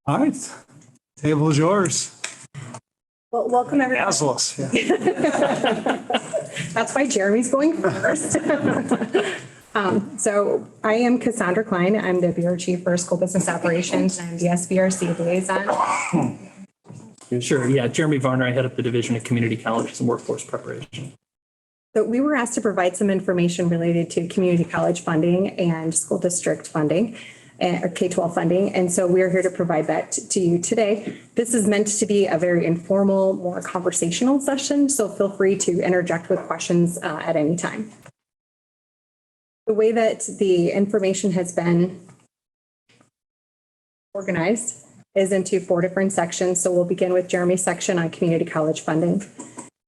All right, table is yours. Well, welcome everyone. Assless, yeah. That's why Jeremy's going first. So I am Cassandra Klein. I'm the Bureau Chief for School Business Operations and I'm the SBRC liaison. Sure. Yeah. Jeremy Varner. I head up the Division of Community Colleges and Workforce Preparation. So we were asked to provide some information related to community college funding and school district funding, or K-12 funding. And so we're here to provide that to you today. This is meant to be a very informal, more conversational session. So feel free to interject with questions at any time. The way that the information has been organized is into 4 different sections. So we'll begin with Jeremy's section on community college funding.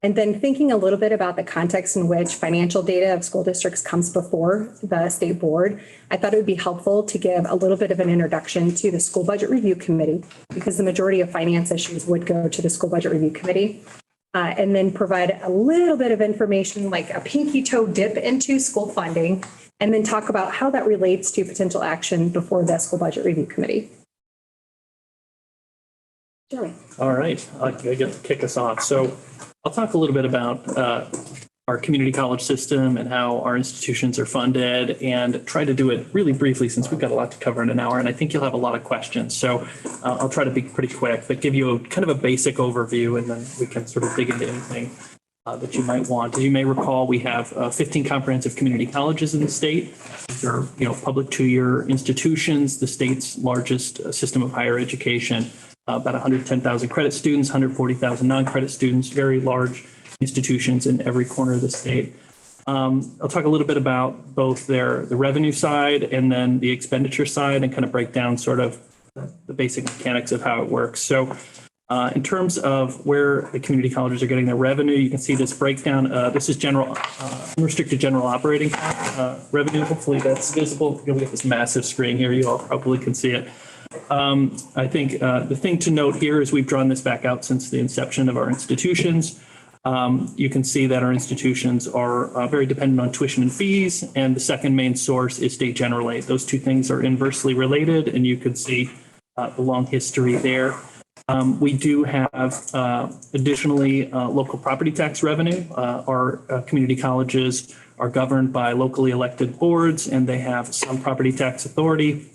And then thinking a little bit about the context in which financial data of school districts comes before the state board, I thought it would be helpful to give a little bit of an introduction to the School Budget Review Committee, because the majority of finance issues would go to the School Budget Review Committee. And then provide a little bit of information, like a pinky toe dip into school funding, and then talk about how that relates to potential action before the School Budget Review Committee. Jeremy. All right. I get to kick us off. So I'll talk a little bit about our community college system and how our institutions are funded, and try to do it really briefly since we've got a lot to cover in an hour, and I think you'll have a lot of questions. So I'll try to be pretty quick, but give you a kind of a basic overview, and then we can sort of dig into anything that you might want. As you may recall, we have 15 comprehensive community colleges in the state. These are, public 2-year institutions, the state's largest system of higher education. About 110,000 credit students, 140,000 non-credit students, very large institutions in every corner of the state. I'll talk a little bit about both the revenue side and then the expenditure side, and kind of break down sort of the basic mechanics of how it works. So in terms of where the community colleges are getting their revenue, you can see this breakdown. This is general, unrestricted general operating revenue. Hopefully that's visible. We have this massive screen here. You all probably can see it. I think the thing to note here is we've drawn this back out since the inception of our institutions. You can see that our institutions are very dependent on tuition and fees, and the second main source is state general aid. Those two things are inversely related, and you can see the long history there. We do have additionally local property tax revenue. Our community colleges are governed by locally elected boards, and they have some property tax authority.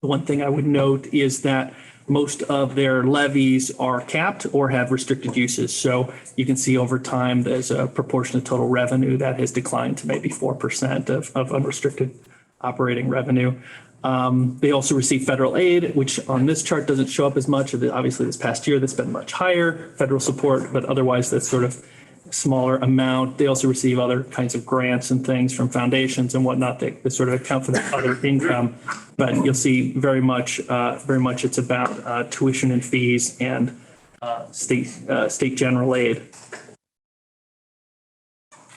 The one thing I would note is that most of their levies are capped or have restricted uses. So you can see over time, there's a proportion of total revenue that has declined to maybe 4% of unrestricted operating revenue. They also receive federal aid, which on this chart doesn't show up as much. Obviously, this past year, that's been much higher federal support, but otherwise that's sort of smaller amount. They also receive other kinds of grants and things from foundations and whatnot that sort of account for that other income. But you'll see very much it's about tuition and fees and state general aid.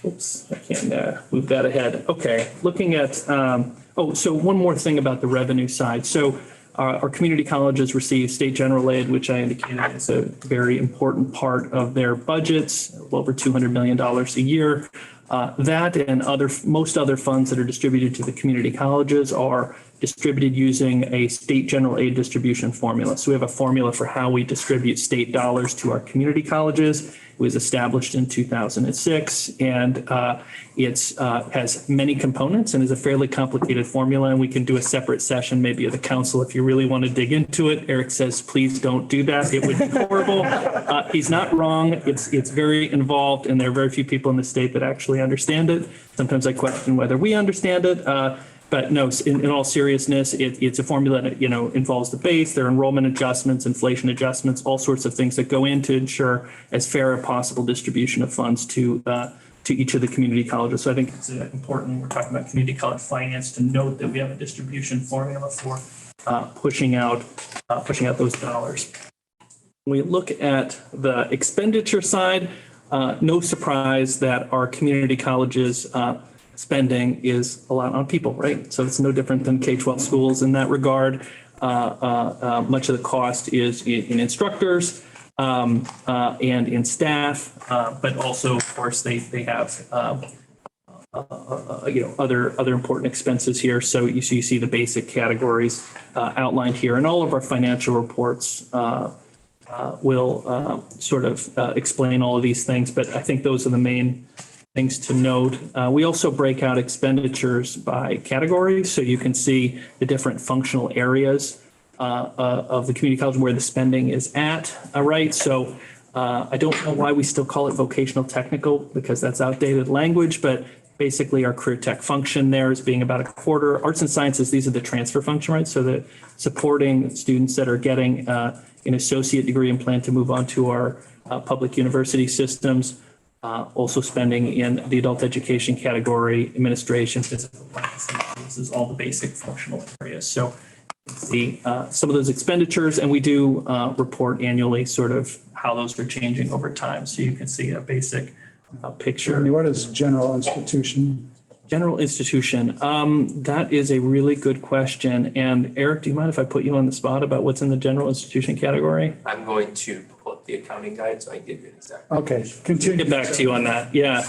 Oops, I can't move that ahead. Okay, looking at, so one more thing about the revenue side. So our community colleges receive state general aid, which I indicated is a very important part of their budgets, well over $200 million a year. That and most other funds that are distributed to the community colleges are distributed using a state general aid distribution formula. So we have a formula for how we distribute state dollars to our community colleges. It was established in 2006, and it has many components and is a fairly complicated formula. And we can do a separate session, maybe at the council, if you really want to dig into it. Eric says, please don't do that. It would be horrible. He's not wrong. It's very involved, and there are very few people in the state that actually understand it. Sometimes I question whether we understand it. But no, in all seriousness, it's a formula that, involves the base, there are enrollment adjustments, inflation adjustments, all sorts of things that go in to ensure as fair a possible distribution of funds to each of the community colleges. So I think it's important when we're talking about community college finance to note that we have a distribution formula for pushing out those dollars. When we look at the expenditure side, no surprise that our community colleges spending is a lot on people, right? So it's no different than K-12 schools in that regard. Much of the cost is in instructors and in staff, but also, of course, they have other important expenses here. So you see the basic categories outlined here, and all of our financial reports will sort of explain all of these things. But I think those are the main things to note. We also break out expenditures by category, so you can see the different functional areas of the community college where the spending is at. Right, so I don't know why we still call it vocational technical, because that's outdated language, but basically our career tech function there is being about a quarter. Arts and sciences, these are the transfer function, right? So the supporting students that are getting an associate degree and plan to move on to our public university systems. Also spending in the adult education category, administration, physical practice. This is all the basic functional areas. So see some of those expenditures, and we do report annually sort of how those are changing over time. So you can see a basic picture. What is general institution? General institution. That is a really good question. And Eric, do you mind if I put you on the spot about what's in the general institution category? I'm going to pull up the accounting guide so I can give you an exact. Okay, continue. Get back to you on that. Yeah.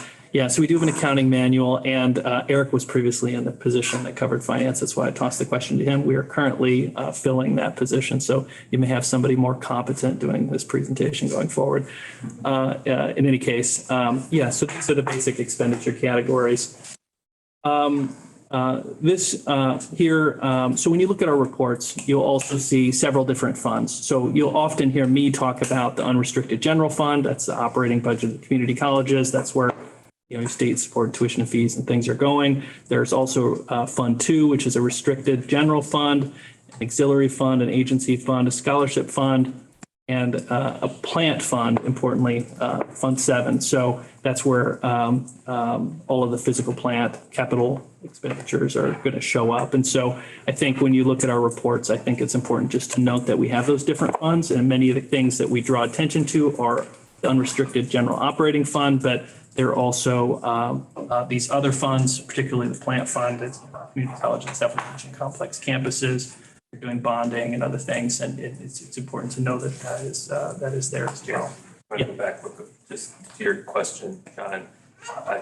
So we do have an accounting manual, and Eric was previously in the position that covered finance. That's why I tossed the question to him. We are currently filling that position. So you may have somebody more competent doing this presentation going forward. In any case, so these are the basic expenditure categories. This here, so when you look at our reports, you'll also see several different funds. So you'll often hear me talk about the unrestricted general fund. That's the operating budget of the community colleges. That's where your state support, tuition and fees and things are going. There's also Fund 2, which is a restricted general fund, an auxiliary fund, an agency fund, a scholarship fund, and a plant fund, importantly, Fund 7. So that's where all of the physical plant capital expenditures are going to show up. And so I think when you look at our reports, I think it's important just to note that we have those different funds, and many of the things that we draw attention to are the unrestricted general operating fund, but there are also these other funds, particularly the plant fund, it's community college and self-managing complex campuses. We're doing bonding and other things, and it's important to know that that is there as well. I'm going to go back real quick, just to your question, John.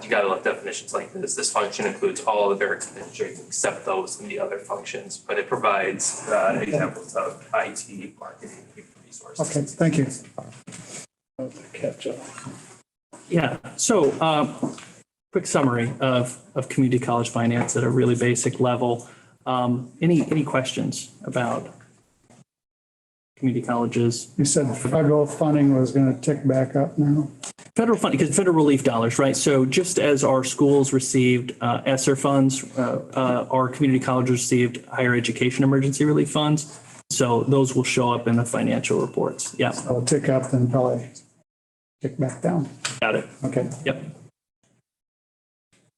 You got to love definitions like this. This function includes all of their expenditures except those in the other functions, but it provides examples of IT, marketing, human resources. Okay, thank you. Catch up. Yeah. So quick summary of community college finance at a really basic level. Any questions about community colleges? You said federal funding was going to tick back up now? Federal funding, because federal relief dollars, right? So just as our schools received ESSER funds, our community colleges received higher education emergency relief funds. So those will show up in the financial reports. Yeah. So it'll tick up and probably tick back down. Got it. Okay. Yep.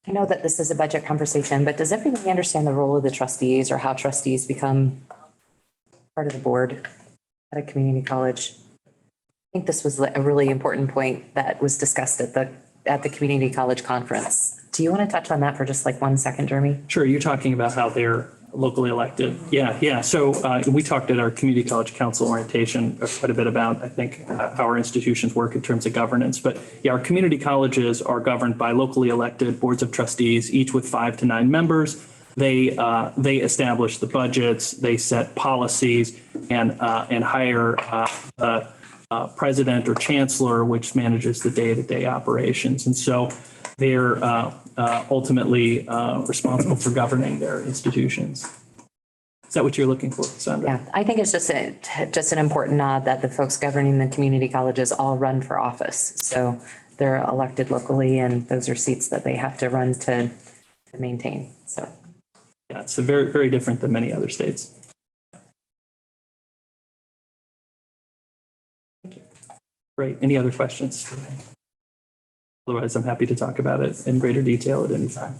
I know that this is a budget conversation, but does everybody understand the role of the trustees or how trustees become part of the board at a community college? I think this was a really important point that was discussed at the community college conference. Do you want to touch on that for just like 1 second, Jeremy? Sure. You're talking about how they're locally elected. Yeah. So we talked at our community college council orientation quite a bit about, I think, how our institutions work in terms of governance. But yeah, our community colleges are governed by locally elected boards of trustees, each with 5 to 9 members. They establish the budgets, they set policies, and hire president or chancellor, which manages the day-to-day operations. And so they're ultimately responsible for governing their institutions. Is that what you're looking for, Sandra? Yeah, I think it's just an important nod that the folks governing the community colleges all run for office. So they're elected locally, and those are seats that they have to run to maintain. So yeah, it's very, very different than many other states. Thank you. Great. Any other questions? Otherwise, I'm happy to talk about it in greater detail at any time.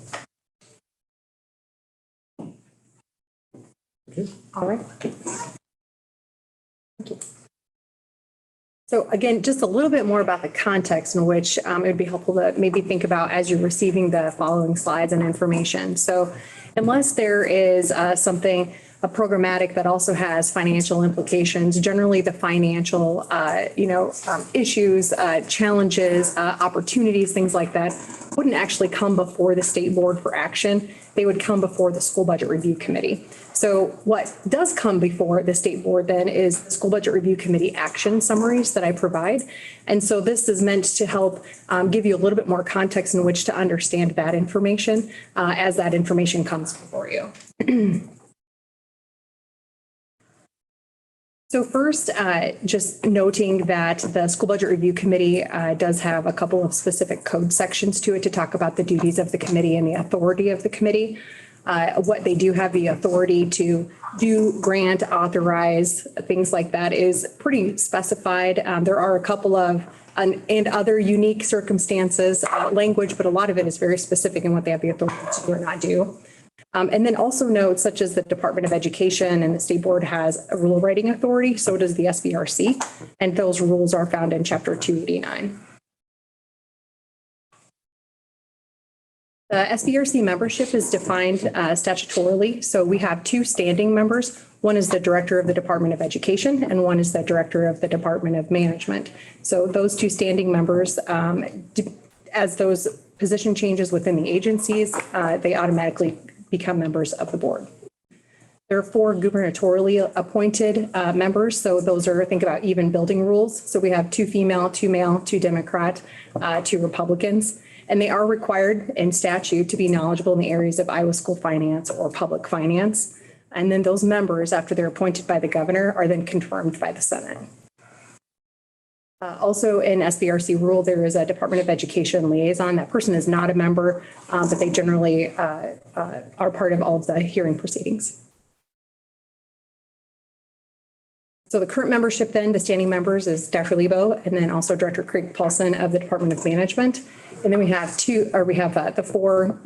Okay. all right. Thank you. So again, just a little bit more about the context in which it would be helpful to maybe think about as you're receiving the following slides and information. So unless there is something a programmatic that also has financial implications. Generally, the financial, issues, challenges, opportunities, things like that wouldn't actually come before the state board for action. They would come before the school budget review committee. So what does come before the state board then is the school budget review committee action summaries that I provide. And so this is meant to help give you a little bit more context in which to understand that information as that information comes before you. So first, just noting that the School Budget Review Committee does have a couple of specific code sections to it to talk about the duties of the committee and the authority of the committee. What they do have the authority to do, grant, authorize, things like that is pretty specified. There are a couple of and other unique circumstances, language, but a lot of it is very specific in what they have the authority to do or not do. And then also note, such as the Department of Education and the State Board has a rule writing authority, so does the SBRC, and those rules are found in Chapter 289. The SBRC membership is defined statutorily, so we have two standing members. One is the Director of the Department of Education, and one is the Director of the Department of Management. So those two standing members, as those position changes within the agencies, they automatically become members of the board. There are 4 gubernatorially appointed members. So those are, think about even building rules. So we have 2 female, 2 male, 2 Democrat, 2 Republicans, and they are required in statute to be knowledgeable in the areas of Iowa school finance or public finance. And then those members, after they're appointed by the governor, are then confirmed by the Senate. Also in SBRC rule, there is a Department of Education liaison. That person is not a member, but they generally are part of all of the hearing proceedings. So the current membership then, the standing members is Dr. Lebo, and then also Director Craig Paulson of the Department of Management. And then we have the 4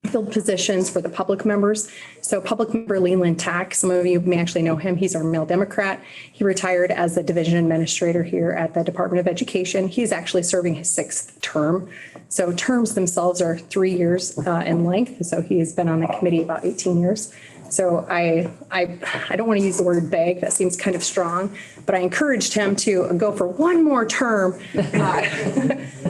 filled positions for the public members. So public member Leland Tack, some of you may actually know him. He's our male Democrat. He retired as the division administrator here at the Department of Education. He's actually serving his 6th term. So terms themselves are 3 years in length. So he has been on the committee about 18 years. So I don't want to use the word beg. That seems kind of strong, but I encouraged him to go for one more term.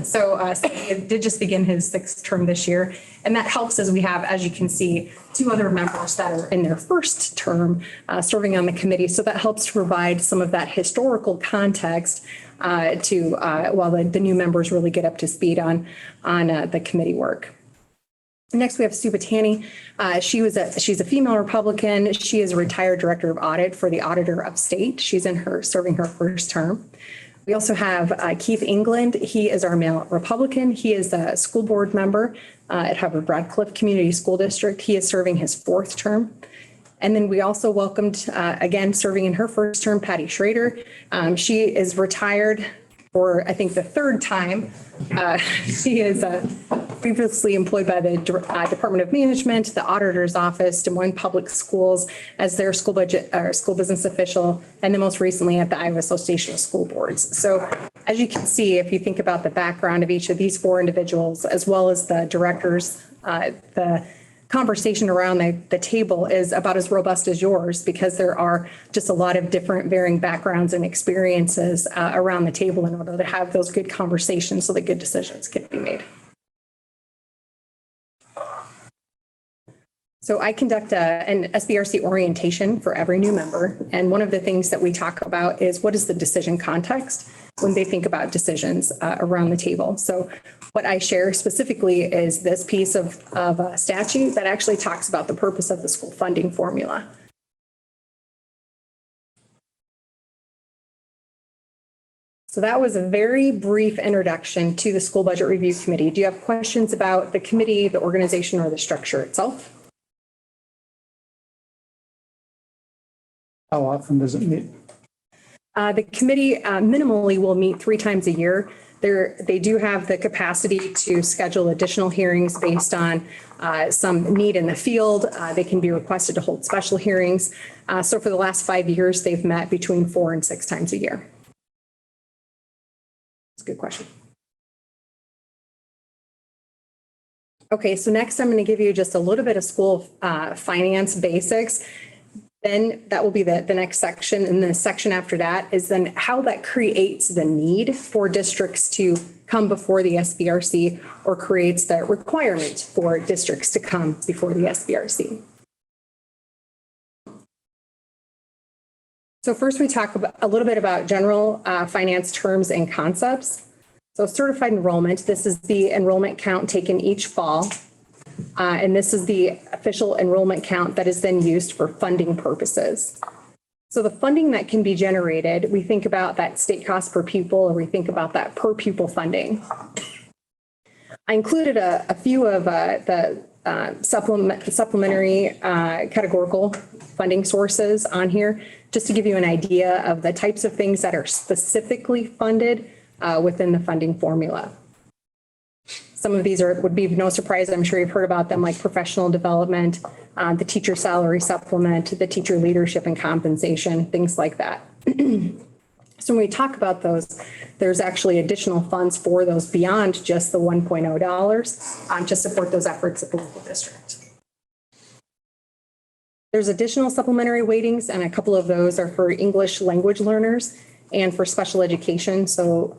So he did just begin his 6th term this year. And that helps as we have, as you can see, 2 other members that are in their 1st term serving on the committee. So that helps to provide some of that historical context while the new members really get up to speed on the committee work. Next, we have Sue Batani. She's a female Republican. She is a retired director of audit for the Auditor of State. She's serving her 1st term. We also have Keith England. He is our male Republican. He is a school board member at Hubbard Radcliffe Community School District. He is serving his 4th term. And then we also welcomed, again, serving in her 1st term, Patty Schrader. She is retired for, I think, the 3rd time. She is previously employed by the Department of Management, the Auditor's Office, Des Moines Public Schools as their school budget or school business official, and then most recently at the Iowa Association of School Boards. So as you can see, if you think about the background of each of these 4 individuals, as well as the directors, the conversation around the table is about as robust as yours, because there are just a lot of different varying backgrounds and experiences around the table in order to have those good conversations so that good decisions can be made. So I conduct an SBRC orientation for every new member. And one of the things that we talk about is what is the decision context when they think about decisions around the table. So what I share specifically is this piece of a statute that actually talks about the purpose of the school funding formula. So that was a very brief introduction to the School Budget Review Committee. Do you have questions about the committee, the organization, or the structure itself? How often does it meet? The committee minimally will meet 3 times a year. They do have the capacity to schedule additional hearings based on some need in the field. They can be requested to hold special hearings. So for the last 5 years, they've met between 4 and 6 times a year. That's a good question. Okay, so next I'm going to give you just a little bit of school finance basics. Then that will be the next section. And the section after that is then how that creates the need for districts to come before the SBRC or creates the requirement for districts to come before the SBRC. So first we talk about a little bit about general finance terms and concepts. So certified enrollment, this is the enrollment count taken each fall. And this is the official enrollment count that is then used for funding purposes. So the funding that can be generated, we think about that state cost per pupil, or we think about that per pupil funding. I included a few of the supplementary categorical funding sources on here, just to give you an idea of the types of things that are specifically funded within the funding formula. Some of these would be no surprise. I'm sure you've heard about them, like professional development, the teacher salary supplement, the teacher leadership and compensation, things like that. So when we talk about those, there's actually additional funds for those beyond just the $1.0 to support those efforts at the local district. There's additional supplementary weightings, and a couple of those are for English language learners and for special education. So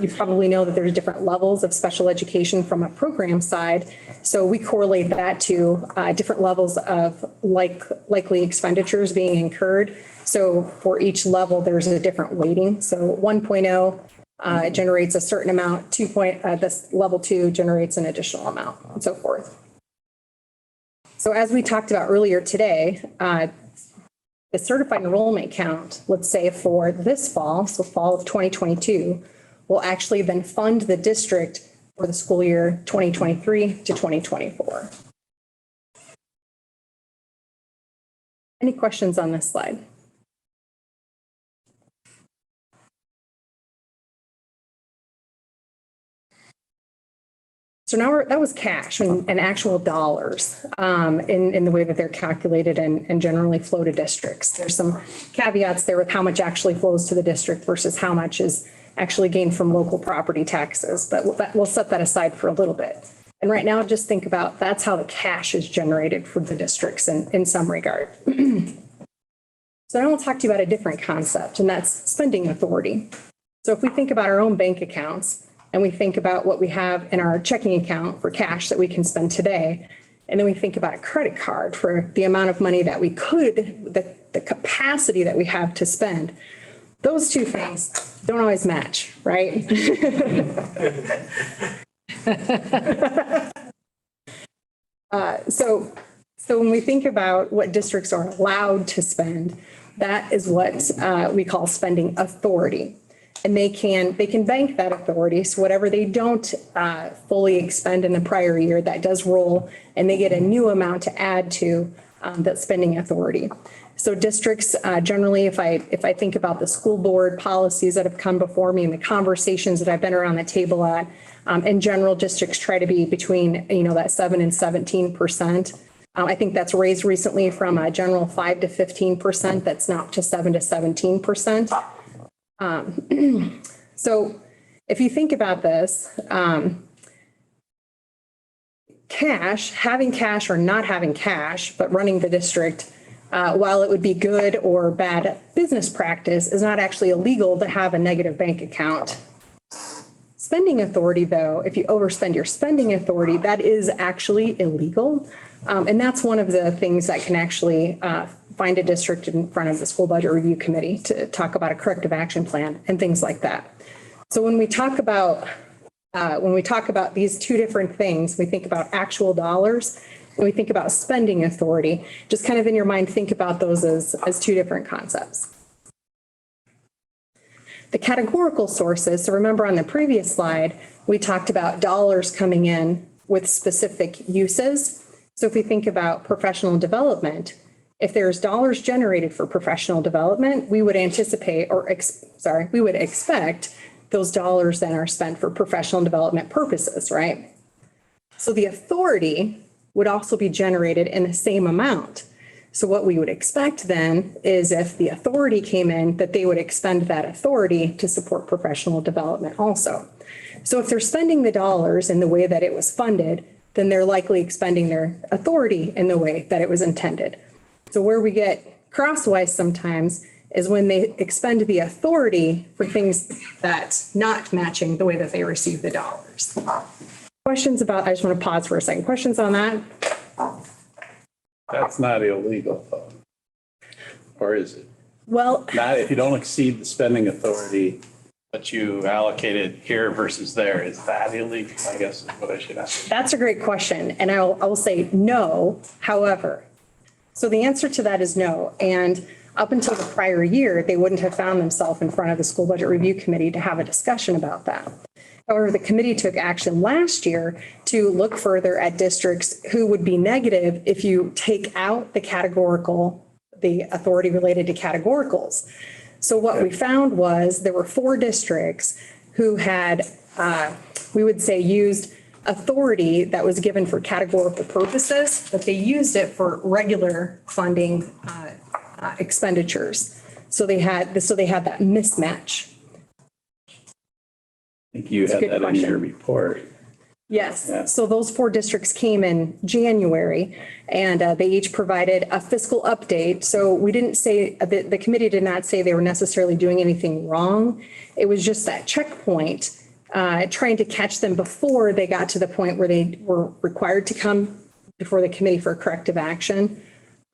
you probably know that there's different levels of special education from a program side. So we correlate that to different levels of likely expenditures being incurred. So for each level, there's a different weighting. So 1.0 generates a certain amount, this level 2 generates an additional amount, and so forth. So as we talked about earlier today, the certified enrollment count, let's say for this fall, so fall of 2022, will actually then fund the district for the school year 2023 to 2024. Any questions on this slide? So now that was cash and actual dollars in the way that they're calculated and generally flow to districts. There's some caveats there with how much actually flows to the district versus how much is actually gained from local property taxes, but we'll set that aside for a little bit. And right now, just think about that's how the cash is generated for the districts in some regard. So now we'll talk to you about a different concept, and that's spending authority. So if we think about our own bank accounts, and we think about what we have in our checking account for cash that we can spend today. And then we think about a credit card for the amount of money that we could, the capacity that we have to spend. Those two things don't always match, right? So when we think about what districts are allowed to spend, that is what we call spending authority. And they can bank that authority. So whatever they don't fully expend in the prior year, that does roll, and they get a new amount to add to that spending authority. So districts generally, if I think about the school board policies that have come before me and the conversations that I've been around the table at, in general, districts try to be between that 7 and 17%. I think that's raised recently from a general 5 to 15%. That's now up to 7 to 17%. So if you think about this, having cash or not having cash, but running the district, while it would be good or bad business practice, is not actually illegal to have a negative bank account. Spending authority, though, if you overspend your spending authority, that is actually illegal. And that's one of the things that can actually find a district in front of the school budget review committee to talk about a corrective action plan and things like that. So when we talk about these two different things, we think about actual dollars and we think about spending authority. Just kind of in your mind, think about those as two different concepts. The categorical sources, so remember on the previous slide, we talked about dollars coming in with specific uses. So if we think about professional development, if there's dollars generated for professional development, we would anticipate we would expect those dollars then are spent for professional development purposes, right? So the authority would also be generated in the same amount. So what we would expect then is if the authority came in, that they would expend that authority to support professional development also. So if they're spending the dollars in the way that it was funded, then they're likely expending their authority in the way that it was intended. So where we get crosswise sometimes is when they expend the authority for things that's not matching the way that they receive the dollars. Questions about, I just want to pause for a second. Questions on that? That's not illegal, though. Or is it? Well, Not if you don't exceed the spending authority, but you allocated here versus there. Is that illegal? I guess is what I should ask. that's a great question. And I will say no, however. So the answer to that is no. And up until the prior year, they wouldn't have found themselves in front of the school budget review committee to have a discussion about that. However, the committee took action last year to look further at districts who would be negative if you take out the authority related to categoricals. So what we found was there were 4 districts who had, we would say, used authority that was given for categorical purposes, but they used it for regular funding expenditures. So they had that mismatch. I think you had good that in question. your report. Yes. Yeah. So those 4 districts came in January and they each provided a fiscal update. So we didn't say, the committee did not say they were necessarily doing anything wrong. It was just that checkpoint, trying to catch them before they got to the point where they were required to come before the committee for corrective action.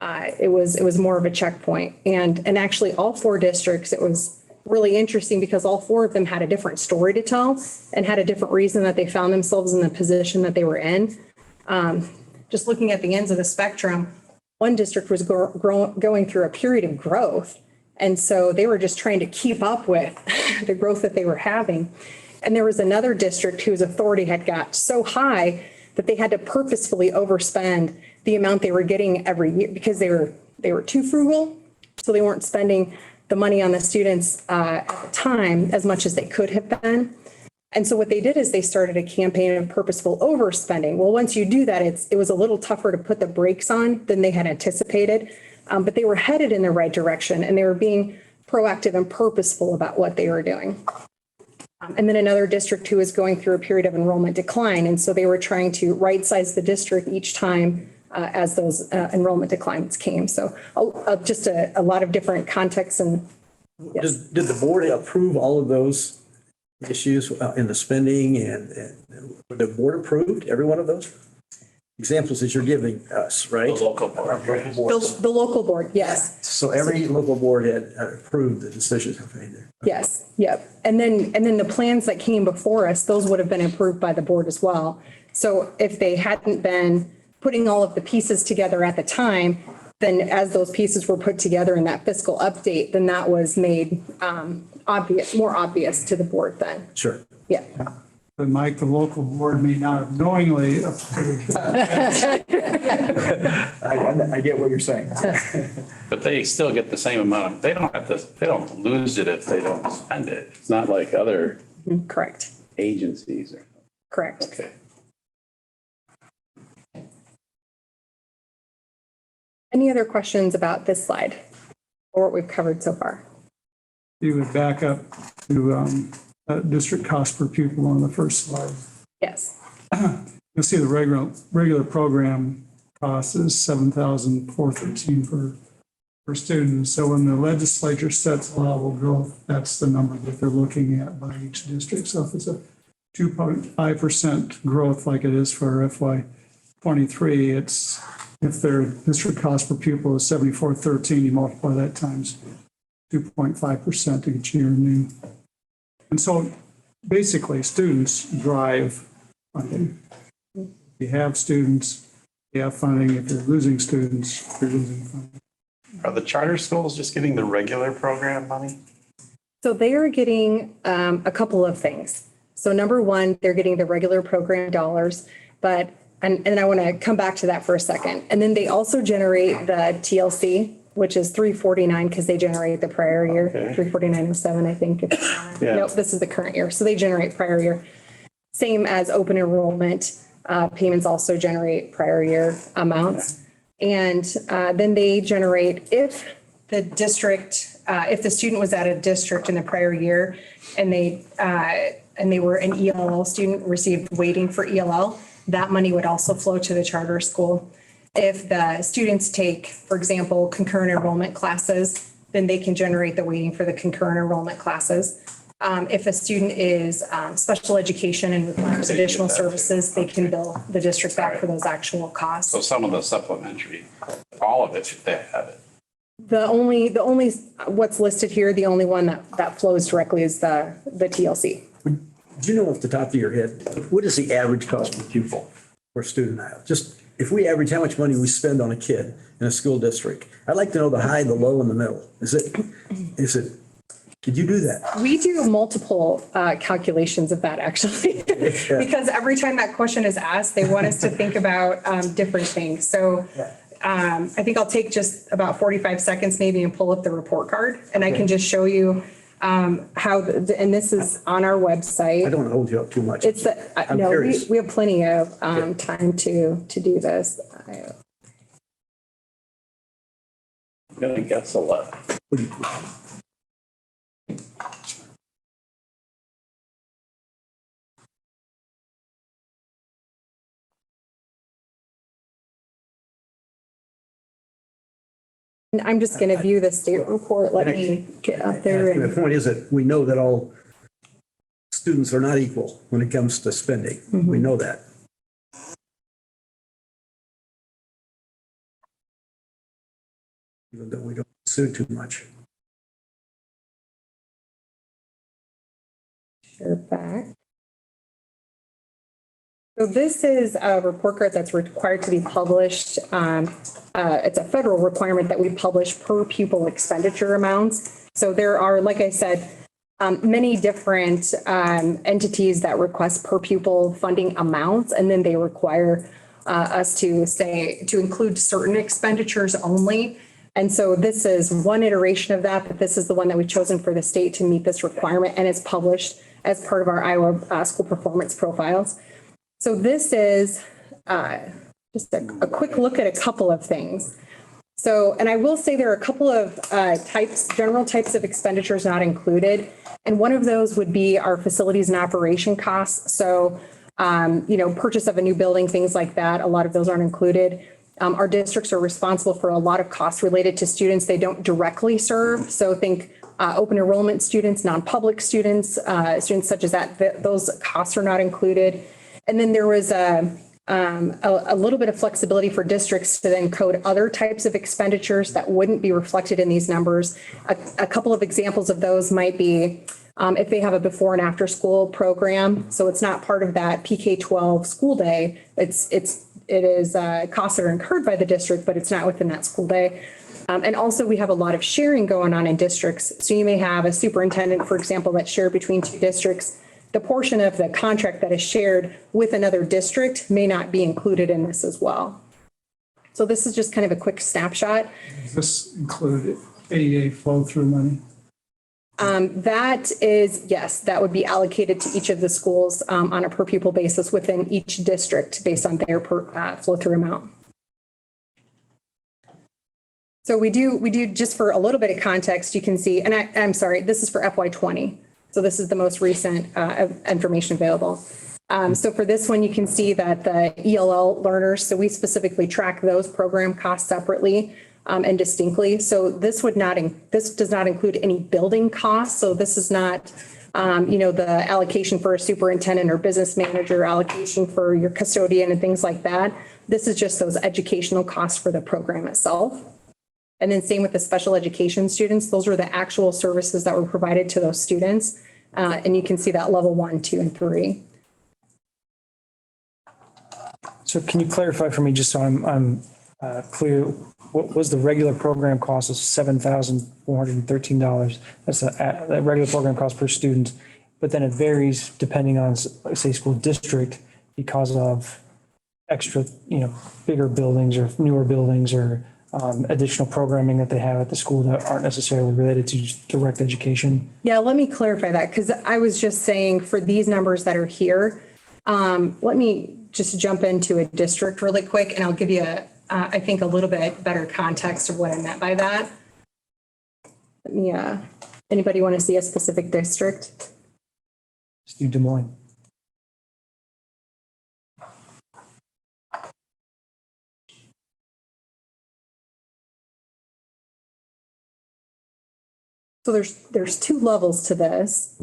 It was more of a checkpoint. And actually all 4 districts, it was really interesting because all 4 of them had a different story to tell and had a different reason that they found themselves in the position that they were in. Just looking at the ends of the spectrum, one district was going through a period of growth. And so they were just trying to keep up with the growth that they were having. And there was another district whose authority had got so high that they had to purposefully overspend the amount they were getting every year because they were too frugal. So they weren't spending the money on the students at the time as much as they could have been. And so what they did is they started a campaign of purposeful overspending. Well, once you do that, it was a little tougher to put the brakes on than they had anticipated, but they were headed in the right direction and they were being proactive and purposeful about what they were doing. And then another district who was going through a period of enrollment decline. And so they were trying to right size the district each time as those enrollment declines came. So just a lot of different contexts and. Yes. Did the board approve all of those issues in the spending and the board approved every one of those examples that you're giving us, right? The local board. The local board, yes. So every local board had approved the decisions made there. Yes, yep. And then the plans that came before us, those would have been approved by the board as well. So if they hadn't been putting all of the pieces together at the time, then as those pieces were put together in that fiscal update, then that was made more obvious to the board then. Sure. Yeah. But Mike, the local board may not have knowingly approved. I get what you're saying. But they still get the same amount. They don't lose it if they don't spend it. It's not like other Correct. agencies. Correct. Okay. Any other questions about this slide or what we've covered so far? You would back up to district cost per pupil on the first slide. Yes. You'll see the regular program cost is $7,413 per student. So when the legislature sets allowable growth, that's the number that they're looking at by each district. So if it's a 2.5% growth like it is for FY23, it's if their district cost per pupil is $7,413, you multiply that times 2.5% to get you your new. And so basically students drive funding. If you have students, you have funding. If you're losing students, you're losing funding. Are the charter schools just getting the regular program money? So they are getting a couple of things. So number one, they're getting the regular program dollars, but and I want to come back to that for a second. And then they also generate the TLC, which is 349 because they generate the prior year, Okay. 349.07, I think. Yeah. Nope, this is the current year. So they generate prior year. Same as open enrollment payments also generate prior year amounts. And then they generate if the district, if the student was at a district in the prior year and they were an ELL student, received waiting for ELL, that money would also flow to the charter school. If the students take, for example, concurrent enrollment classes, then they can generate the weighting for the concurrent enrollment classes. If a student is special education and requires additional services, they can bill the district back for those actual costs. So some of the supplementary, all of it, if they have it. The only, what's listed here, the only one that flows directly is the TLC. Do you know off the top of your head, what is the average cost per pupil or student now? Just if we average how much money we spend on a kid in a school district, I'd like to know the high, the low, and the middle. Is it, could you do that? We do multiple calculations of that, actually, because every time that question is asked, they want us to think about different things. So I think I'll take just about 45 seconds maybe and pull up the report card, and I can just show you how, and this is on our website. I don't want to hold you up too much. It's the, I'm no, curious. we have plenty of time to do this. I'm going to guess 11. And I'm just going to view the state report. Let me get up there. The point is that we know that all students are not equal when it comes to spending. We know that. Even though we don't sue too much. Share back. So this is a report card that's required to be published. It's a federal requirement that we publish per pupil expenditure amounts. So there are, like I said, many different entities that request per pupil funding amounts, and then they require us to include certain expenditures only. And so this is one iteration of that, but this is the one that we've chosen for the state to meet this requirement, and it's published as part of our Iowa school performance profiles. So this is just a quick look at a couple of things. So, and I will say there are a couple of general types of expenditures not included. And one of those would be our facilities and operation costs. So, purchase of a new building, things like that. A lot of those aren't included. Our districts are responsible for a lot of costs related to students they don't directly serve. So think open enrollment students, non-public students, students such as that, those costs are not included. And then there was a little bit of flexibility for districts to then code other types of expenditures that wouldn't be reflected in these numbers. A couple of examples of those might be if they have a before and after school program. So it's not part of that PK-12 school day. It is costs that are incurred by the district, but it's not within that school day. And also we have a lot of sharing going on in districts. So you may have a superintendent, for example, that's shared between two districts. The portion of the contract that is shared with another district may not be included in this as well. So this is just kind of a quick snapshot. Does this include AEA flow-through money? That is, yes, that would be allocated to each of the schools on a per pupil basis within each district based on their flow-through amount. So we do just for a little bit of context, you can see, and I'm sorry, this is for FY20. So this is the most recent information available. So for this one, you can see that the ELL learners, so we specifically track those program costs separately and distinctly. So this does not include any building costs. So this is not, the allocation for a superintendent or business manager, allocation for your custodian and things like that. This is just those educational costs for the program itself. And then same with the special education students. Those are the actual services that were provided to those students. And you can see that level 1, 2, and 3. So can you clarify for me, just so I'm clear, what was the regular program cost of $7,413? That's the regular program cost per student, but then it varies depending on, say, school district because of extra, bigger buildings or newer buildings or additional programming that they have at the school that aren't necessarily related to just direct education. Yeah, let me clarify that because I was just saying for these numbers that are here, let me just jump into a district really quick and I'll give you, I think, a little bit better context of what I meant by that. Let me, anybody want to see a specific district? Let's do Des Moines. So there's two levels to this.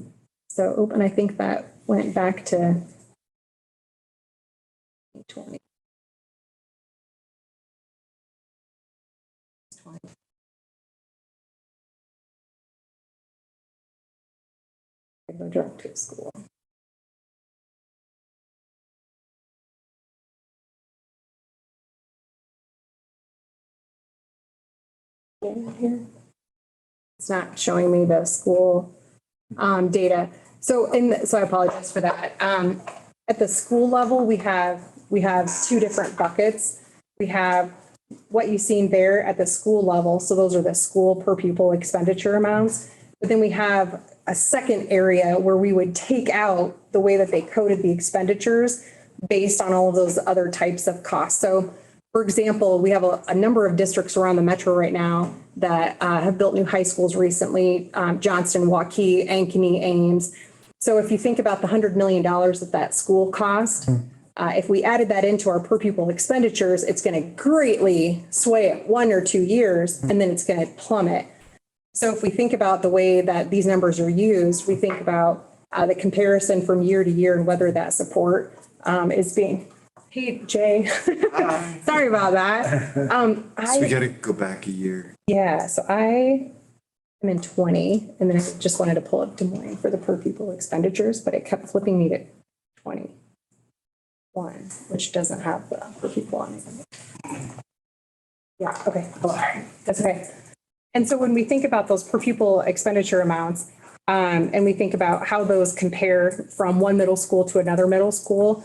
So, and I think that went back to 2020. Go direct to school. Here. It's not showing me the school data. So I apologize for that. At the school level, we have two different buckets. We have what you've seen there at the school level. So those are the school per pupil expenditure amounts. But then we have a second area where we would take out the way that they coded the expenditures based on all of those other types of costs. So for example, we have a number of districts around the metro right now that have built new high schools recently, Johnston, Waukee, Ankeny, Ames. So if you think about the $100 million that school cost, if we added that into our per pupil expenditures, it's going to greatly sway it 1 or 2 years, and then it's going to plummet. So if we think about the way that these numbers are used, we think about the comparison from year to year and whether that support is being. Hey, Jay. Sorry about that. So we got to go back a year. Yeah, so I am in 20, and then I just wanted to pull up Des Moines for the per pupil expenditures, but it kept flipping me to 21, which doesn't have the per pupil on it. Yeah, okay, that's okay. And so when we think about those per pupil expenditure amounts, and we think about how those compare from one middle school to another middle school,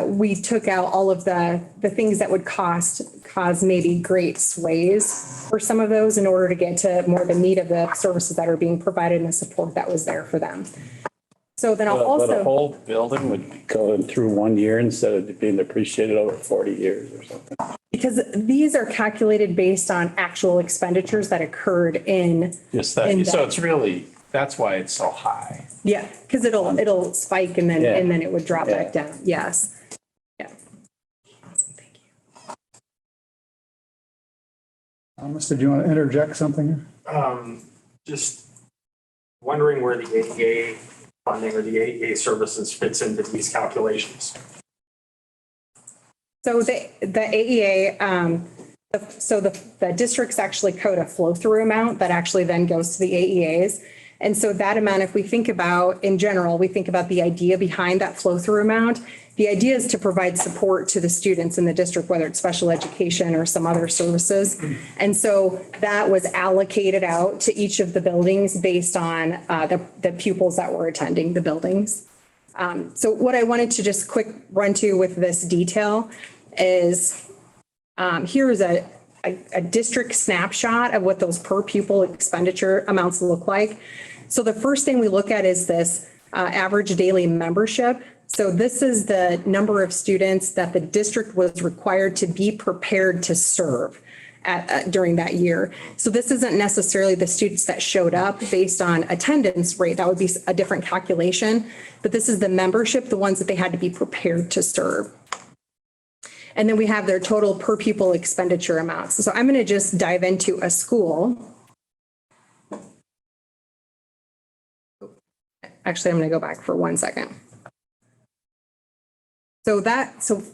we took out all of the things that would cause maybe great sways for some of those in order to get to more the need of the services that are being provided and the support that was there for them. So then I'll But a also, whole building would be going through 1 year instead of being depreciated over 40 years or something. because these are calculated based on actual expenditures that occurred in. Just in that, so that. it's really, that's why it's so high. Yeah, because it'll spike and then, Yeah. and then it would drop back Yeah. down. Yes. Yeah. Awesome, thank you. Thomas, did you want to interject something? Just wondering where the AEA funding or the AEA services fits into these calculations. So the AEA, so the districts actually code a flow through amount that actually then goes to the AEAs. And so that amount, if we think about in general, we think about the idea behind that flow through amount. The idea is to provide support to the students in the district, whether it's special education or some other services. And so that was allocated out to each of the buildings based on the pupils that were attending the buildings. So what I wanted to just quick run to with this detail is here is a district snapshot of what those per pupil expenditure amounts look like. So the first thing we look at is this average daily membership. So this is the number of students that the district was required to be prepared to serve during that year. So this isn't necessarily the students that showed up based on attendance rate. That would be a different calculation. But this is the membership, the ones that they had to be prepared to serve. And then we have their total per pupil expenditure amounts. So I'm going to just dive into a school. Actually, I'm going to go back for 1 second. So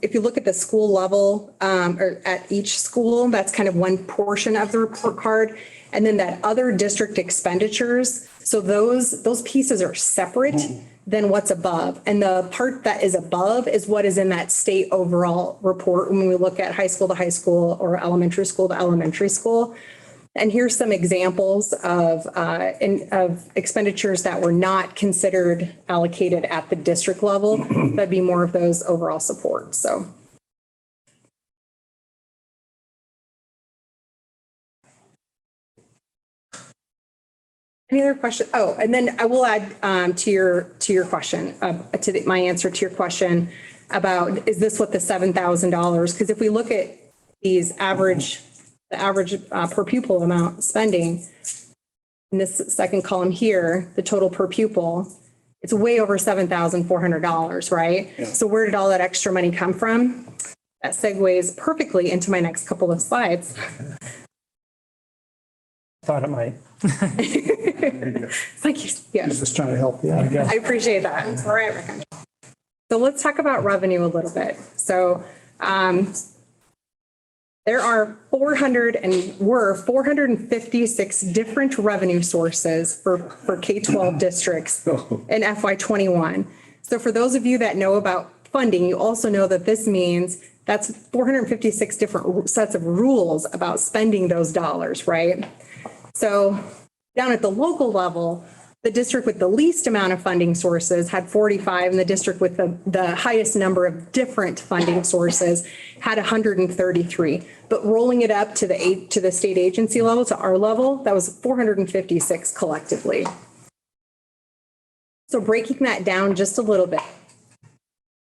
if you look at the school level or at each school, that's kind of one portion of the report card. And then that other district expenditures. So those pieces are separate than what's above. And the part that is above is what is in that state overall report when we look at high school to high school or elementary school to elementary school. And here's some examples of expenditures that were not considered allocated at the district level. That'd be more of those overall support. So. Any other questions? Oh, and then I will add to your question, my answer to your question about, is this what the $7,000? Because if we look at these the average per pupil amount spending in this second column here, the total per pupil, it's way over $7,400, right? Yeah. So where did all that extra money come from? That segues perfectly into my next couple of slides. Thought it might. Thank you. Yes. He's just trying to help you out. I appreciate that. All right, Rick. So let's talk about revenue a little bit. So there are 456 different revenue sources for K-12 districts in FY21. So for those of you that know about funding, you also know that this means that's 456 different sets of rules about spending those dollars, right? So down at the local level, the district with the least amount of funding sources had 45, and the district with the highest number of different funding sources had 133. But rolling it up to the state agency level, to our level, that was 456 collectively. So breaking that down just a little bit,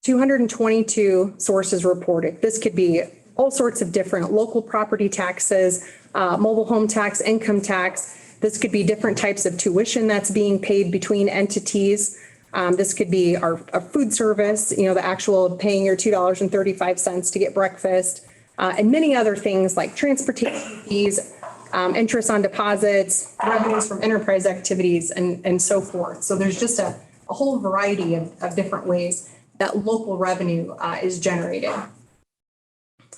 222 sources reported. This could be all sorts of different local property taxes, mobile home tax, income tax. This could be different types of tuition that's being paid between entities. This could be our food service, the actual paying your $2.35 to get breakfast, and many other things like transportation fees, interest on deposits, revenues from enterprise activities, and so forth. So there's just a whole variety of different ways that local revenue is generated.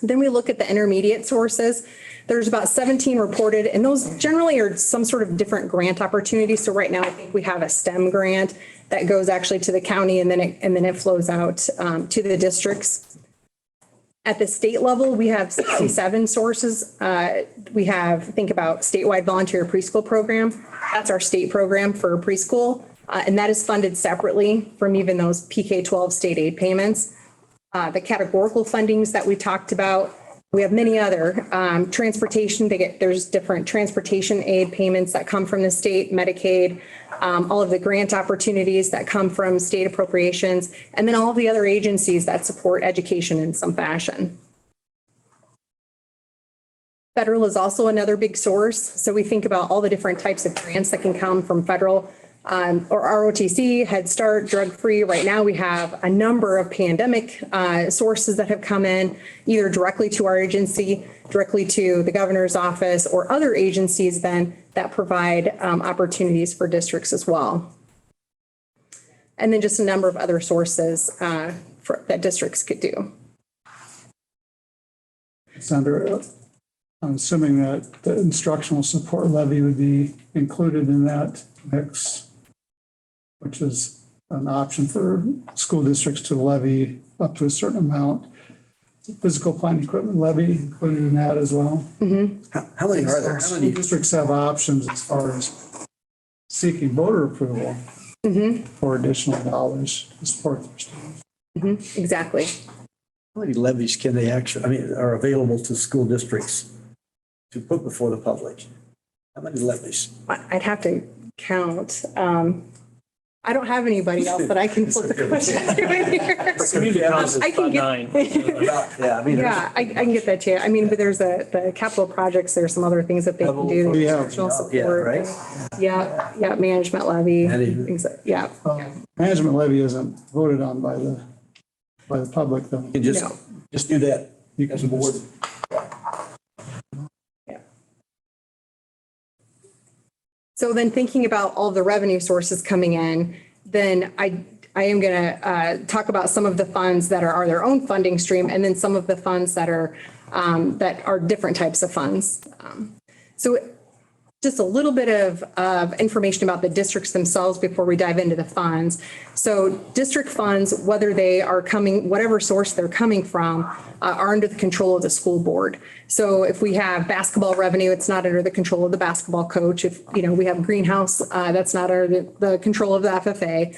Then we look at the intermediate sources. There's about 17 reported, and those generally are some sort of different grant opportunities. So right now, I think we have a STEM grant that goes actually to the county, and then it flows out to the districts. At the state level, we have 67 sources. We have, think about statewide volunteer preschool program. That's our state program for preschool, and that is funded separately from even those PK-12 state aid payments. The categorical fundings that we talked about, we have many other transportation. There's different transportation aid payments that come from the state, Medicaid, all of the grant opportunities that come from state appropriations, and then all of the other agencies that support education in some fashion. Federal is also another big source. So we think about all the different types of grants that can come from federal or ROTC, Head Start, Drug Free. Right now we have a number of pandemic sources that have come in, either directly to our agency, directly to the governor's office, or other agencies then that provide opportunities for districts as well. And then just a number of other sources that districts could do. Sandra, I'm assuming that the instructional support levy would be included in that mix, which is an option for school districts to levy up to a certain amount. Physical plant equipment levy included in that as well. Mm-hmm. How many are there? How School many? districts have options as far as seeking voter approval for additional dollars to support their students. Exactly. How many levies can they actually, are available to school districts to put before the public? How many levies? I'd have to count. I don't have anybody else that I can flip the question to in here. Community college is I can about get- 9. Yeah, I can get that to you. I mean, but there's the capital projects, there's some other things that they can do. We have- Instructional Yeah, support. right? Yeah, management levy. Management. Yeah. Management levy isn't voted on by the public though. You can just do that You can as a board. So then thinking about all the revenue sources coming in, then I am going to talk about some of the funds that are their own funding stream, and then some of the funds that are different types of funds. So just a little bit of information about the districts themselves before we dive into the funds. So district funds, whether they are coming, whatever source they're coming from, are under the control of the school board. So if we have basketball revenue, it's not under the control of the basketball coach. If we have greenhouse, that's not under the control of the FFA.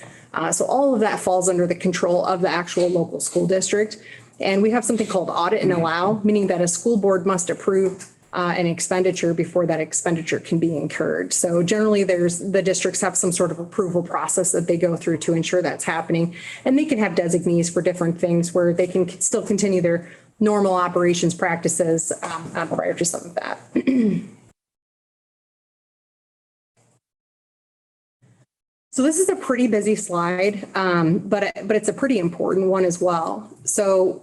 So all of that falls under the control of the actual local school district. And we have something called audit and allow, meaning that a school board must approve an expenditure before that expenditure can be incurred. So generally the districts have some sort of approval process that they go through to ensure that's happening. And they can have designees for different things where they can still continue their normal operations practices prior to some of that. So this is a pretty busy slide, but it's a pretty important one as well. So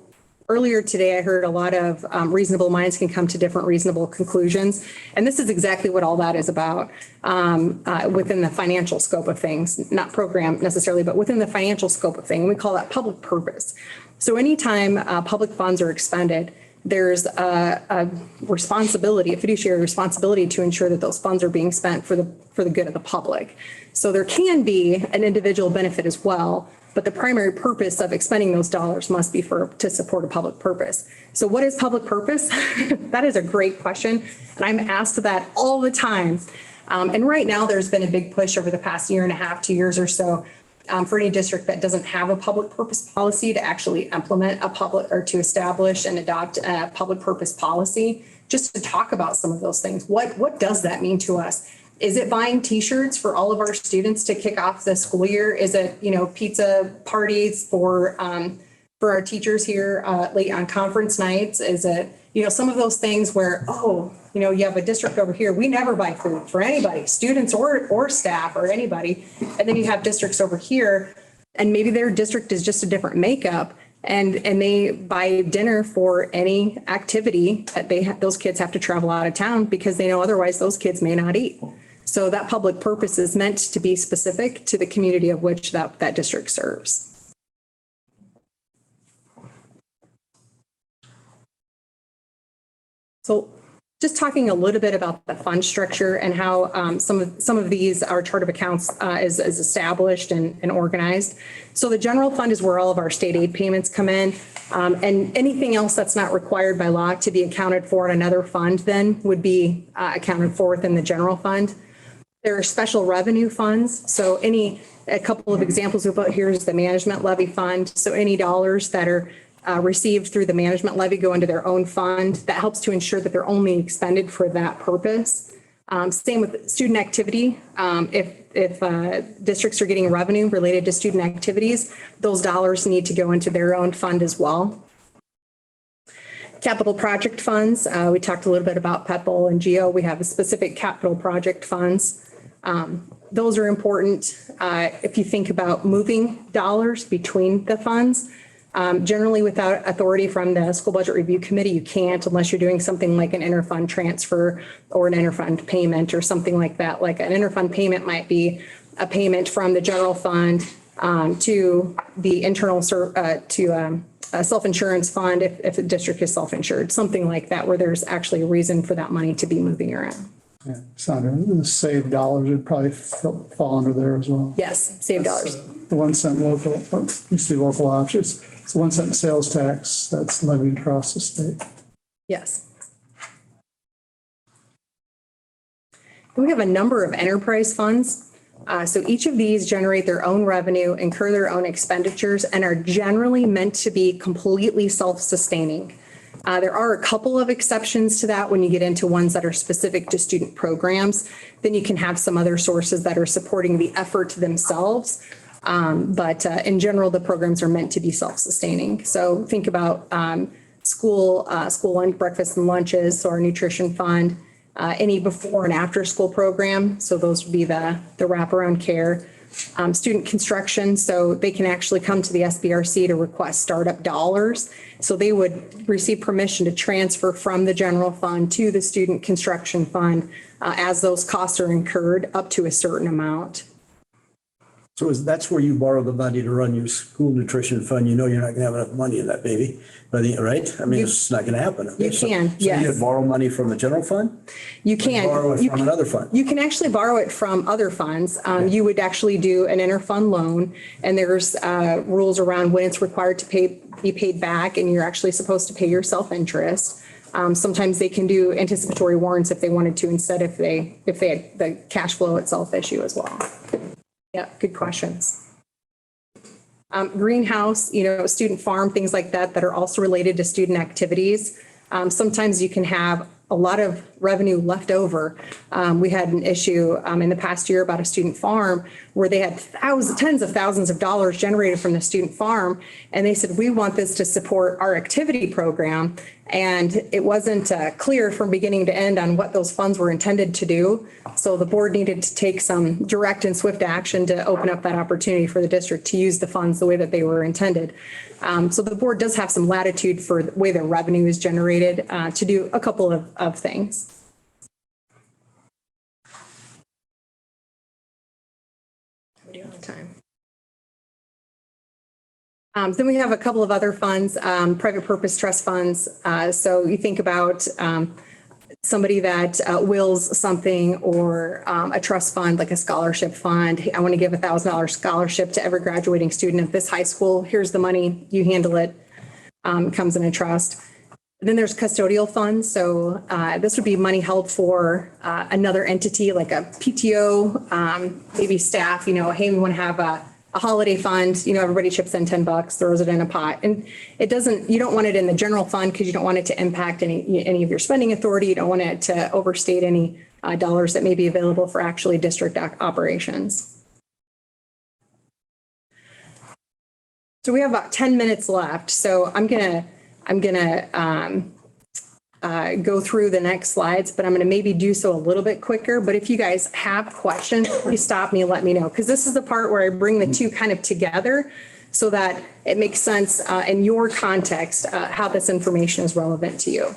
Earlier today, I heard a lot of reasonable minds can come to different reasonable conclusions. And this is exactly what all that is about within the financial scope of things, not program necessarily, but within the financial scope of things. We call that public purpose. So anytime public funds are expended, there's a responsibility, a fiduciary responsibility to ensure that those funds are being spent for the good of the public. So there can be an individual benefit as well, but the primary purpose of expending those dollars must be to support a public purpose. So what is public purpose? That is a great question, and I'm asked that all the time. And right now, there's been a big push over the past year and a half, 2 years or so, for any district that doesn't have a public purpose policy to actually implement a public or to establish and adopt a public purpose policy, just to talk about some of those things. What does that mean to us? Is it buying T-shirts for all of our students to kick off the school year? Is it, pizza parties for our teachers here late on conference nights? Is it, some of those things where, you have a district over here, we never buy food for anybody, students or staff or anybody. And then you have districts over here, and maybe their district is just a different makeup, and they buy dinner for any activity that those kids have to travel out of town because they know otherwise those kids may not eat. So that public purpose is meant to be specific to the community of which that district serves. So just talking a little bit about the fund structure and how some of these, our chart of accounts is established and organized. So the general fund is where all of our state aid payments come in, and anything else that's not required by law to be accounted for in another fund then would be accounted for within the general fund. There are special revenue funds. So a couple of examples we put here is the management levy fund. So any dollars that are received through the management levy go into their own fund. That helps to ensure that they're only expended for that purpose. Same with student activity. If districts are getting revenue related to student activities, those dollars need to go into their own fund as well. Capital project funds. We talked a little bit about PEPL and GEO. We have a specific capital project funds. Those are important if you think about moving dollars between the funds. Generally, without authority from the School Budget Review Committee, you can't unless you're doing something like an interfund transfer or an interfund payment or something like that. Like an interfund payment might be a payment from the general fund to the internal to a self-insurance fund if the district is self-insured, something like that, where there's actually a reason for that money to be moving around. Yeah, Sandra, the saved dollars would probably fall under there as well. Yes, save dollars. The 1 cent local, you see local options. It's 1 cent sales tax that's levied across the state. Yes. We have a number of enterprise funds. So each of these generate their own revenue, incur their own expenditures, and are generally meant to be completely self-sustaining. There are a couple of exceptions to that when you get into ones that are specific to student programs. Then you can have some other sources that are supporting the effort themselves. But in general, the programs are meant to be self-sustaining. So think about school lunch, breakfast and lunches, so our nutrition fund, any before and after school program. So those would be the wraparound care. Student construction, so they can actually come to the SBRC to request startup dollars. So they would receive permission to transfer from the general fund to the student construction fund as those costs are incurred up to a certain amount. So that's where you borrow the money to run your school nutrition fund. You know you're not going to have enough money in that baby, right? I mean, it's not going to happen. You can, So yes. you can borrow money from the general fund? You can. Borrow it from another fund? You can actually borrow it from other funds. You would actually do an interfund loan, and there's rules around when it's required to be paid back, and you're actually supposed to pay yourself interest. Sometimes they can do anticipatory warrants if they wanted to instead if they had the cash flow itself issue as well. Yeah, good questions. Greenhouse, student farm, things like that are also related to student activities. Sometimes you can have a lot of revenue left over. We had an issue in the past year about a student farm where they had tens of thousands of dollars generated from the student farm. And they said, we want this to support our activity program. And it wasn't clear from beginning to end on what those funds were intended to do. So the board needed to take some direct and swift action to open up that opportunity for the district to use the funds the way that they were intended. So the board does have some latitude for the way the revenue is generated to do a couple of things. How are we doing on time? Then we have a couple of other funds, private purpose trust funds. So you think about somebody that wills something, or a trust fund like a scholarship fund. I want to give $1,000 scholarship to every graduating student of this high school. Here's the money, you handle it. Comes in a trust. Then there's custodial funds. So this would be money held for another entity like a PTO, maybe staff. Hey, we want to have a holiday fund. Everybody chips in $10, throws it in a pot, and you don't want it in the general fund because you don't want it to impact any of your spending authority. You don't want it to overstate any dollars that may be available for actually district operations. So we have about 10 minutes left. So I'm gonna go through the next slides, but I'm going to maybe do so a little bit quicker. But if you guys have questions, please stop me and let me know, because this is the part where I bring the two kind of together so that it makes sense in your context, how this information is relevant to you.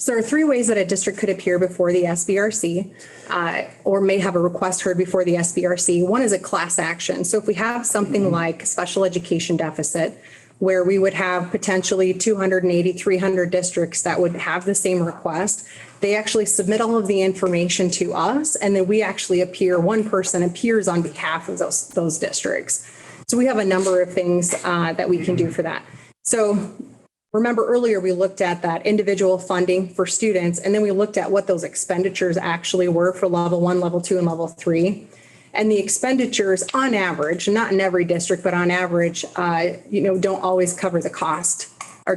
So there are three ways that a district could appear before the SBRC or may have a request heard before the SBRC. One is a class action. So if we have something like special education deficit, where we would have potentially 280, 300 districts that would have the same request, they actually submit all of the information to us, and then we actually appear, one person appears on behalf of those districts. So we have a number of things that we can do for that. So remember earlier, we looked at that individual funding for students, and then we looked at what those expenditures actually were for level 1, level 2, and level 3. And the expenditures on average, not in every district, but on average, don't always cover the cost, or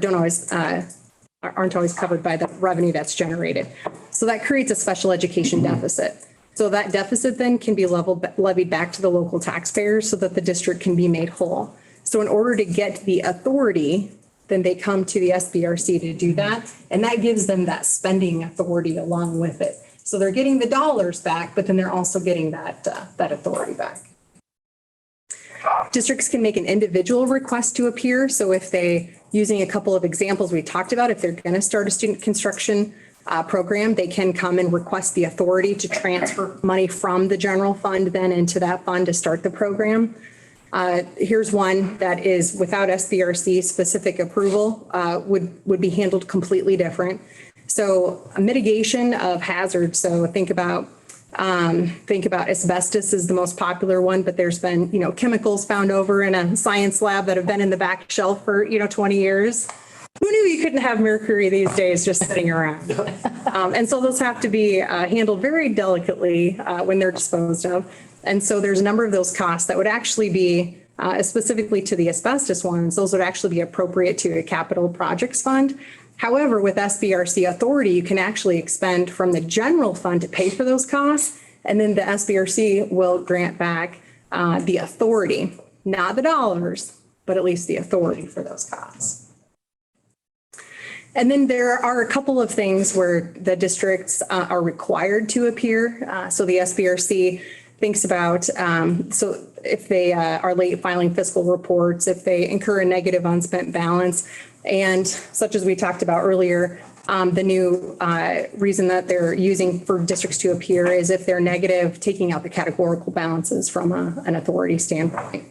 aren't always covered by the revenue that's generated. So that creates a special education deficit. So that deficit then can be levied back to the local taxpayers so that the district can be made whole. So in order to get the authority, then they come to the SBRC to do that. And that gives them that spending authority along with it. So they're getting the dollars back, but then they're also getting that authority back. Districts can make an individual request to appear. So if they, using a couple of examples we talked about, if they're going to start a student construction program, they can come and request the authority to transfer money from the general fund then into that fund to start the program. Here's one that is without SBRC specific approval, would be handled completely different. So a mitigation of hazards. So think about asbestos is the most popular one, but there's been, chemicals found over in a science lab that have been in the back shelf for, 20 years. Who knew you couldn't have mercury these days just sitting around? And so those have to be handled very delicately when they're disposed of. And so there's a number of those costs that would actually be specifically to the asbestos ones. Those would actually be appropriate to a capital projects fund. However, with SBRC authority, you can actually expend from the general fund to pay for those costs. And then the SBRC will grant back the authority, not the dollars, but at least the authority for those costs. And then there are a couple of things where the districts are required to appear. So the SBRC thinks about, so if they are late filing fiscal reports, if they incur a negative unspent balance, and such as we talked about earlier, the new reason that they're using for districts to appear is if they're negative, taking out the categorical balances from an authority standpoint.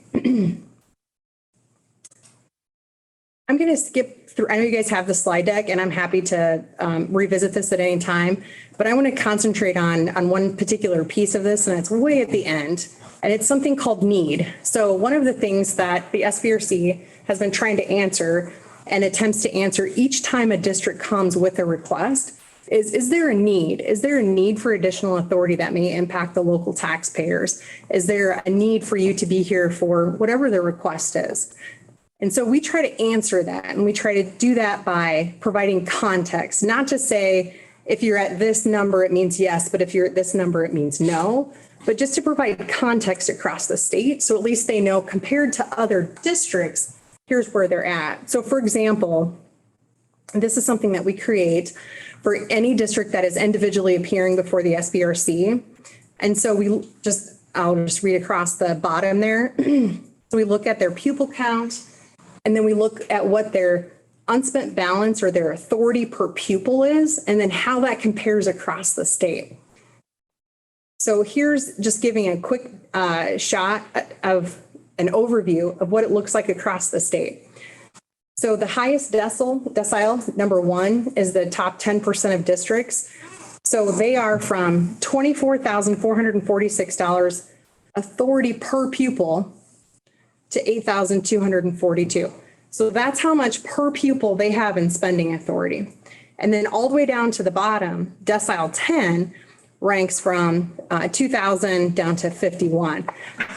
I'm going to skip through. I know you guys have the slide deck, and I'm happy to revisit this at any time, but I want to concentrate on one particular piece of this, and it's way at the end, and it's something called need. So one of the things that the SBRC has been trying to answer and attempts to answer each time a district comes with a request is there a need? Is there a need for additional authority that may impact the local taxpayers? Is there a need for you to be here for whatever the request is? And so we try to answer that, and we try to do that by providing context, not just say, if you're at this number, it means yes, but if you're at this number, it means no, but just to provide context across the state. So at least they know compared to other districts, here's where they're at. So for example, this is something that we create for any district that is individually appearing before the SBRC. And so I'll just read across the bottom there. So we look at their pupil count, and then we look at what their unspent balance or their authority per pupil is, and then how that compares across the state. So here's just giving a quick shot of an overview of what it looks like across the state. So the highest decile, number 1, is the top 10% of districts. So they are from $24,446 authority per pupil to $8,242. So that's how much per pupil they have in spending authority. And then all the way down to the bottom, decile 10 ranks from 2,000 down to 51.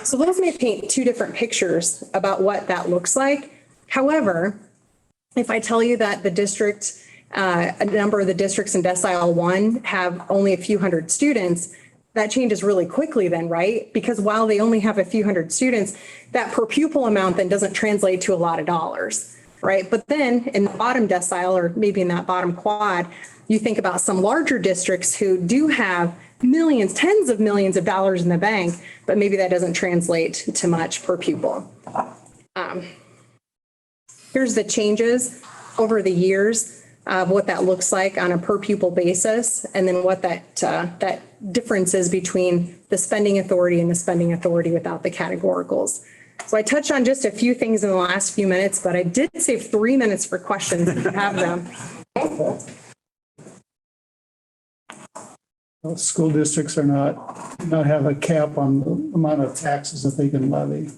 So those may paint two different pictures about what that looks like. However, if I tell you that the district, a number of the districts in decile 1 have only a few hundred students, that changes really quickly then, right? Because while they only have a few hundred students, that per pupil amount then doesn't translate to a lot of dollars, right? But then in the bottom decile, or maybe in that bottom quad, you think about some larger districts who do have millions, tens of millions of dollars in the bank, but maybe that doesn't translate to much per pupil. Here's the changes over the years of what that looks like on a per pupil basis, and then what that difference is between the spending authority and the spending authority without the categoricals. So I touched on just a few things in the last few minutes, but I did save 3 minutes for questions if you have them. Well, school districts are not have a cap on the amount of taxes that they can levy.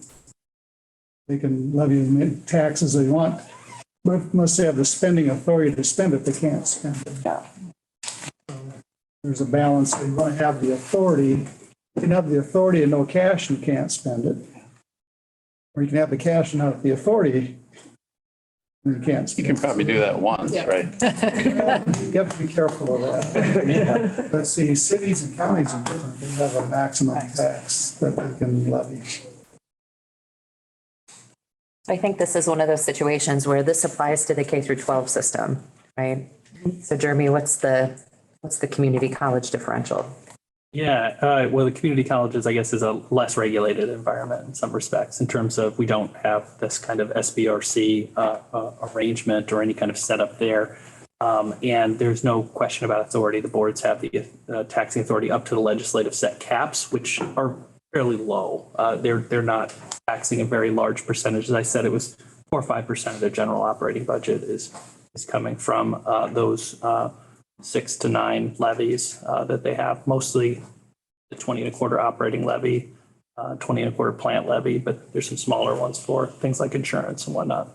They can levy as many taxes they want, but unless they have the spending authority to spend it, they can't spend it. So there's a balance. So you want to have the authority. You can have the authority and no cash, and you can't spend it. Or you can have the cash and not the authority, and you can't spend it. You can probably do that once, right? You have to be careful of that. But see, cities and counties are different. They have a maximum tax that they can levy. I think this is one of those situations where this applies to the K through 12 system, right? So Jeremy, what's the community college differential? Yeah, well, the community colleges, I guess, is a less regulated environment in some respects in terms of we don't have this kind of SBRC arrangement or any kind of setup there. And there's no question about authority. The boards have the taxing authority up to the legislative set caps, which are fairly low. They're not taxing a very large percentage. As I said, it was 4 or 5% of their general operating budget is coming from those 6 to 9 levies that they have, mostly the 20.25 operating levy, 20.25 plant levy, but there's some smaller ones for things like insurance and whatnot.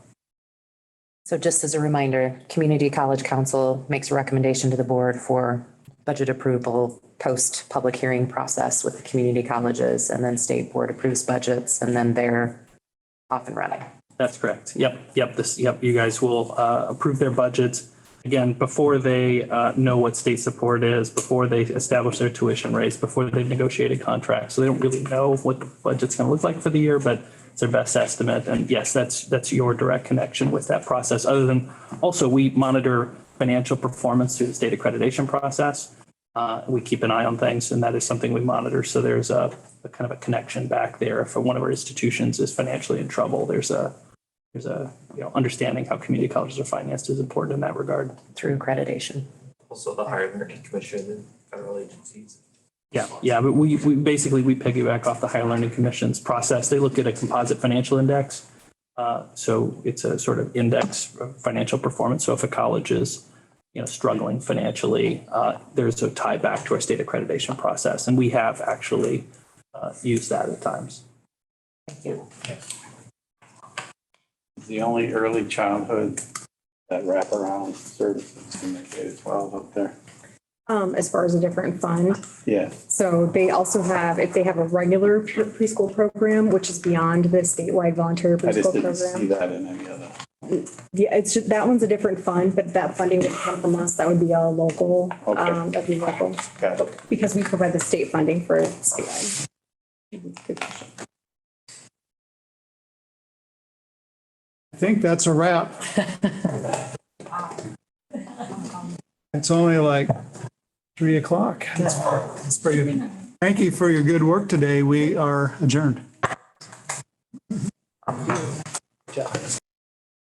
So just as a reminder, Community College Council makes a recommendation to the board for budget approval post public hearing process with the community colleges, and then state board approves budgets, and then they're off and running. That's correct. Yep. You guys will approve their budgets. Again, before they know what state support is, before they establish their tuition rates, before they've negotiated contracts. So they don't really know what the budget's going to look like for the year, but it's their best estimate. And yes, that's your direct connection with that process. Other than also we monitor financial performance through the state accreditation process. We keep an eye on things, and that is something we monitor. So there's a kind of a connection back there. If one of our institutions is financially in trouble, there's a understanding how community colleges are financed is important in that regard. Through accreditation. Also the Higher Learning Commission and federal agencies. Yeah, but we basically piggyback off the Higher Learning Commission's process. They look at a composite financial index. So it's a sort of index of financial performance. So if a college is struggling financially, there's a tie back to our state accreditation process, and we have actually used that at times. Thank you. The only early childhood that wraparound services in the K-12 up there. as far as a different fund. Yeah. So they also have, if they have a regular preschool program, which is beyond the statewide voluntary I just preschool didn't see program. that in any other. Yeah, it's just, that one's a different fund, but that funding would come from us. That would be a local, Okay. that'd be local. Got it. Because we provide the state funding for statewide. Good question. I think that's a wrap. It's only like 3:00. That's pretty good. Thank you for your good work today. We are adjourned.